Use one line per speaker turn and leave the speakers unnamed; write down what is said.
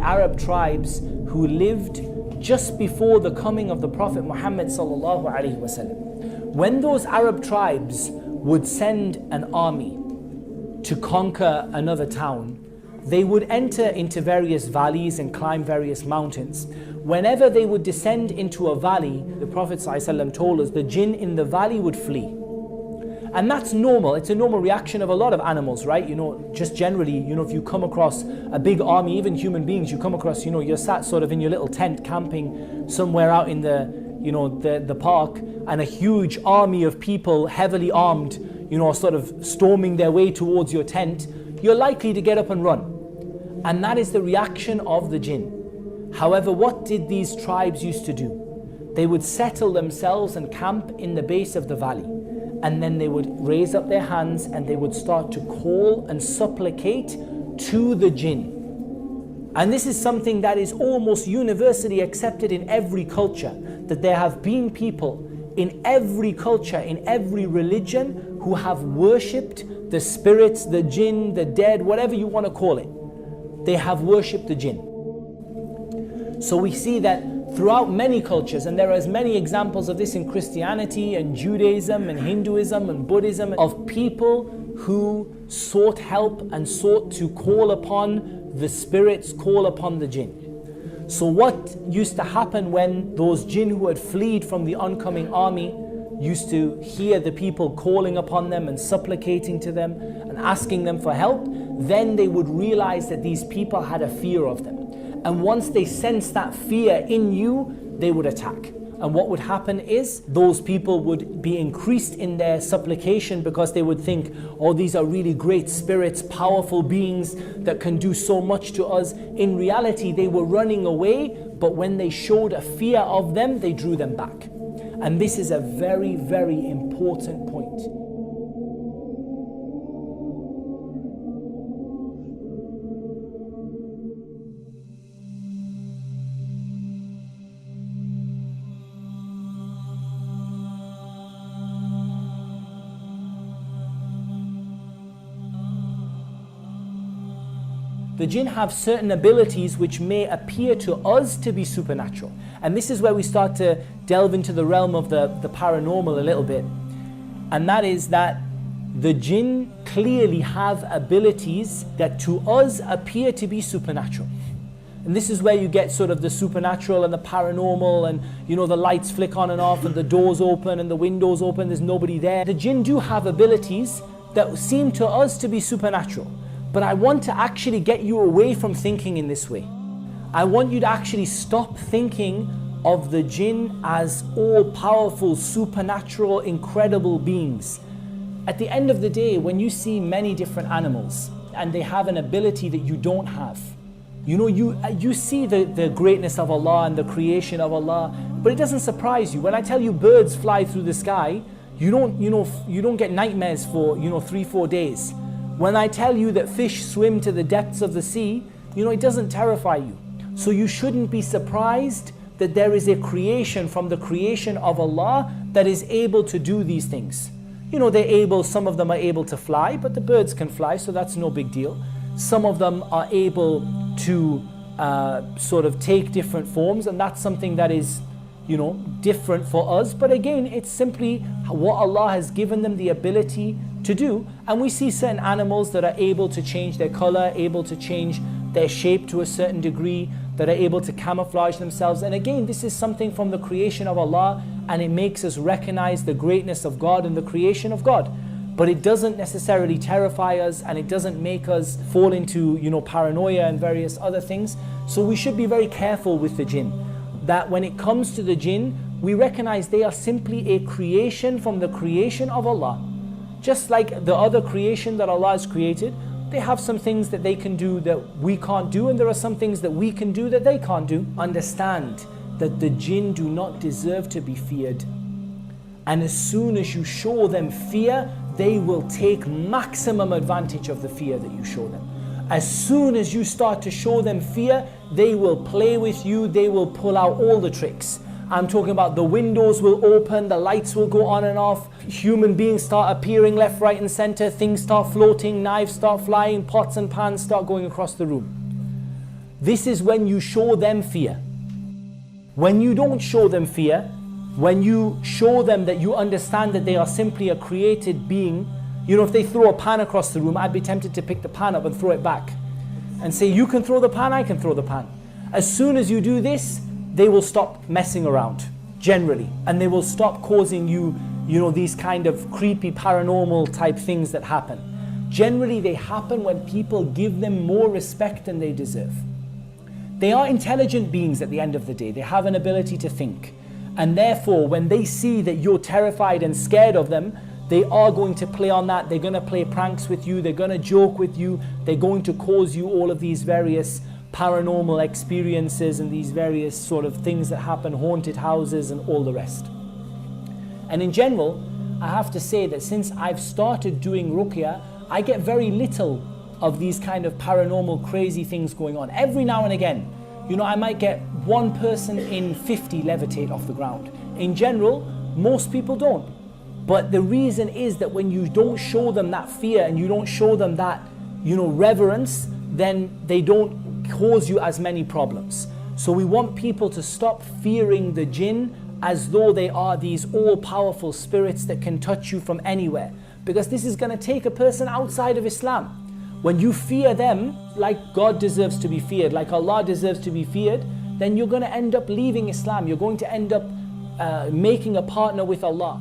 the Arab tribes who lived just before the coming of the Prophet Muhammad sallallahu alaihi wasallam. When those Arab tribes would send an army to conquer another town, they would enter into various valleys and climb various mountains. Whenever they would descend into a valley, the Prophet ﷺ told us the jinn in the valley would flee. And that's normal. It's a normal reaction of a lot of animals, right? Just generally, if you come across a big army, even human beings, you come across, you're sat sort of in your little tent camping somewhere out in the park, and a huge army of people, heavily armed, sort of storming their way towards your tent, you're likely to get up and run. And that is the reaction of the jinn. However, what did these tribes used to do? They would settle themselves and camp in the base of the valley. And then they would raise up their hands and they would start to call and supplicate to the jinn. And this is something that is almost universally accepted in every culture, that there have been people in every culture, in every religion, who have worshipped the spirits, the jinn, the dead, whatever you want to call it. They have worshipped the jinn. So we see that throughout many cultures, and there are as many examples of this in Christianity and Judaism and Hinduism and Buddhism, of people who sought help and sought to call upon the spirits, call upon the jinn. So what used to happen when those jinn who had fled from the oncoming army used to hear the people calling upon them and supplicating to them and asking them for help, then they would realize that these people had a fear of them. And once they sensed that fear in you, they would attack. And what would happen is those people would be increased in their supplication, because they would think, oh, these are really great spirits, powerful beings that can do so much to us. In reality, they were running away, but when they showed a fear of them, they drew them back. And this is a very, very important point. The jinn have certain abilities which may appear to us to be supernatural. And this is where we start to delve into the realm of the paranormal a little bit. And that is that the jinn clearly have abilities that to us appear to be supernatural. And this is where you get sort of the supernatural and the paranormal, and the lights flick on and off and the doors open and the windows open, there's nobody there. The jinn do have abilities that seem to us to be supernatural. But I want to actually get you away from thinking in this way. I want you to actually stop thinking of the jinn as all-powerful, supernatural, incredible beings. At the end of the day, when you see many different animals and they have an ability that you don't have, you see the greatness of Allah and the creation of Allah, but it doesn't surprise you. When I tell you birds fly through the sky, you don't get nightmares for 3-4 days. When I tell you that fish swim to the depths of the sea, it doesn't terrify you. So you shouldn't be surprised that there is a creation from the creation of Allah that is able to do these things. Some of them are able to fly, but the birds can fly, so that's no big deal. Some of them are able to sort of take different forms, and that's something that is different for us. But again, it's simply what Allah has given them the ability to do. And we see certain animals that are able to change their color, able to change their shape to a certain degree, that are able to camouflage themselves. And again, this is something from the creation of Allah, and it makes us recognize the greatness of God and the creation of God. But it doesn't necessarily terrify us, and it doesn't make us fall into paranoia and various other things. So we should be very careful with the jinn, that when it comes to the jinn, we recognize they are simply a creation from the creation of Allah. Just like the other creation that Allah has created, they have some things that they can do that we can't do, and there are some things that we can do that they can't do. Understand that the jinn do not deserve to be feared. And as soon as you show them fear, they will take maximum advantage of the fear that you show them. As soon as you start to show them fear, they will play with you, they will pull out all the tricks. I'm talking about the windows will open, the lights will go on and off, human beings start appearing left, right and center, things start floating, knives start flying, pots and pans start going across the room. This is when you show them fear. When you don't show them fear, when you show them that you understand that they are simply a created being, you know, if they throw a pan across the room, I'd be tempted to pick the pan up and throw it back and say, you can throw the pan, I can throw the pan. As soon as you do this, they will stop messing around, generally, and they will stop causing you, you know, these kind of creepy paranormal type things that happen. Generally, they happen when people give them more respect than they deserve. They are intelligent beings at the end of the day. They have an ability to think. And therefore, when they see that you're terrified and scared of them, they are going to play on that. They're going to play pranks with you. They're going to joke with you. They're going to cause you all of these various paranormal experiences and these various sort of things that happen, haunted houses and all the rest. And in general, I have to say that since I've started doing ruqya, I get very little of these kind of paranormal crazy things going on. Every now and again, you know, I might get one person in 50 levitate off the ground. In general, most people don't. But the reason is that when you don't show them that fear and you don't show them that, you know, reverence, then they don't cause you as many problems. So we want people to stop fearing the jinn as though they are these all-powerful spirits that can touch you from anywhere. Because this is going to take a person outside of Islam. When you fear them like God deserves to be feared, like Allah deserves to be feared, then you're going to end up leaving Islam. You're going to end up making a partner with Allah.